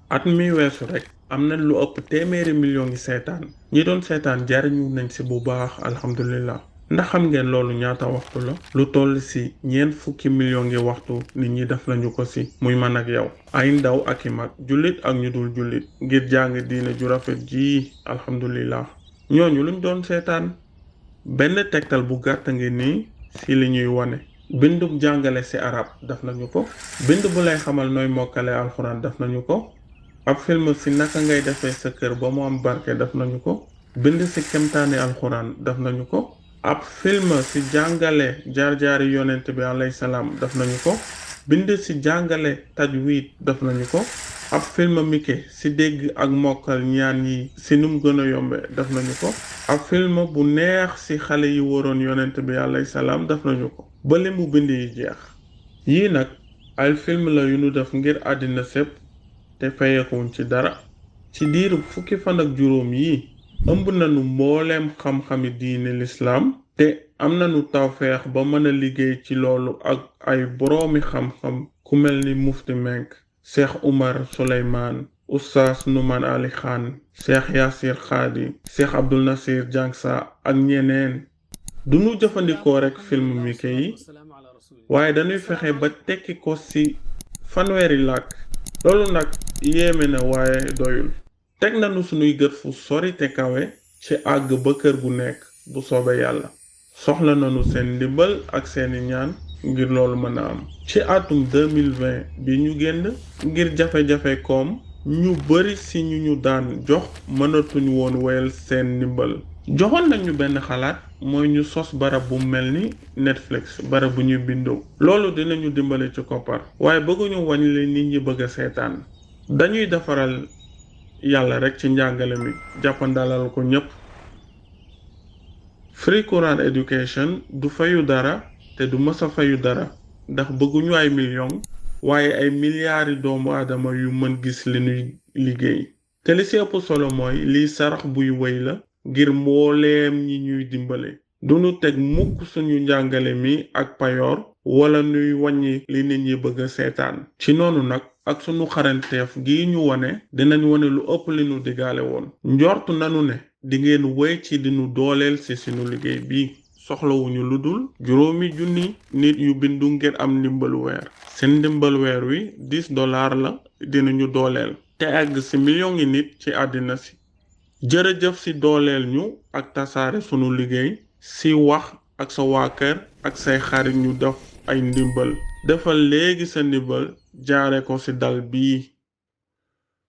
at mi weesu rek am na lu ëpp téeméeri million ngi seetaan ñi doon seetaan jariñu nañ ci bu baax alhamdulillah. ndax xam ngeen loolu ñaata waxtu la lu toll ci ñeent fukki million ngi waxtu nit ñi def lañu ko ci muy man ak yow ay ndaw ak i mag jullit ak ñu dul jullit ngir jàng diine ju rafet ji alhamdulillah. ñooñu luñ doon seetaan benn tegtal bu gàtt ngi nii ci li ñuy wane. bindub jàngale ci arab def nañu ko. bind bu lay xamal nooy mokkale alxuraan def nañu ko. ab film ci naka ngay defee sa kër ba mu am barke def nañu ko. bind ci kemtaani alxuraan def nañu ko. ab film ci jàngale jaar-jaari yonent bi alayhi salaam def nañu ko. bind ci jàngale tajwid def nañu ko. ab film mike ci dégg ak mokkal ñaan yi ci num gën a yombe def nañu ko. ab film bu neex ci xale yi waroon yonent bi alayhi salaam def nañu ko ba limu bind yi jeex. yii nag ay film la yu nu def ngir àddina sépp te fayekuñ ci dara. ci diiru fukki fan ak juróom yi ëmb nañu mbooleem xam-xami diine lislaam te am nañu tawfeex ba mën a liggéey ci loolu ak ay boroomi xam-xam ku mel ni mufti Menk, Cheikh Oumar Souleymane, Oustaz Nouman Ali Khan, Cheikh Yassir Khadi, Cheikh Abdul Nasir Jangsa ak ñeneen. du ñu jëfandikoo rekk film mike yi waaye dañuy fexe ba tekki ko ci fanweeri làkk. loolu nag yéeme na waaye doyul. teg nañu sunuy gët fu sori te kawe ci àgg ba kër gu nekk bu soobee yàlla. soxla nañu seen ndimbal ak seeni ñaan ngir loolu mën a am. ci atum 2020 bi ñu génn ngir jafe-jafe koom ñu bari ci ñu daan jox mënatuñu woon wéyal seen ndimbal. joxoon nañu benn xalaat mooy ñu sos barab bu mel ni Netflix, barab bu ñuy bindoo. loolu dinañu dimbale ci koppar waaye bëgguñu wàññi li nit ñi bëgg a seetaan. dañuy defaral yàlla rekk ci njàngale mi jàppandalal ko ñépp. Free Quran Education du fayu dara te du mësa fayu dara ndax bëgguñu ay millions waaye ay milliards doomu aadama yu mën gis li ñuy liggéey. te li ci ëpp solo mooy lii sarax buy wéy la ngir mbooleem ñi ñuy dimbale. duñu teg mukk suñu njàngale mi ak payoor wala ñuy wàññi li nit ñi bëgg a seetaan. ci noonu nag ak sunu xaranteef gi ñu wane dinañ wane lu ëpp li nu digaale woon. njort nanu ne dingeen wéy ci dinu dooleel ci sunu liggéey bi. soxlawuñu lu dul 5,000 nit yu bindu ngir am ndimbalu weer. seen ndimbal weer wi $10 la dinañu dooleel te àgg ci million ngi nit ci àddina si. jërëjëf ci dooleel ñu ak tasaare sunu liggéey ci wax ak sa waa kër ak say xarit ñu def ay ndimbal. defal léegi sa ndimbal jaare ko ci dal bii.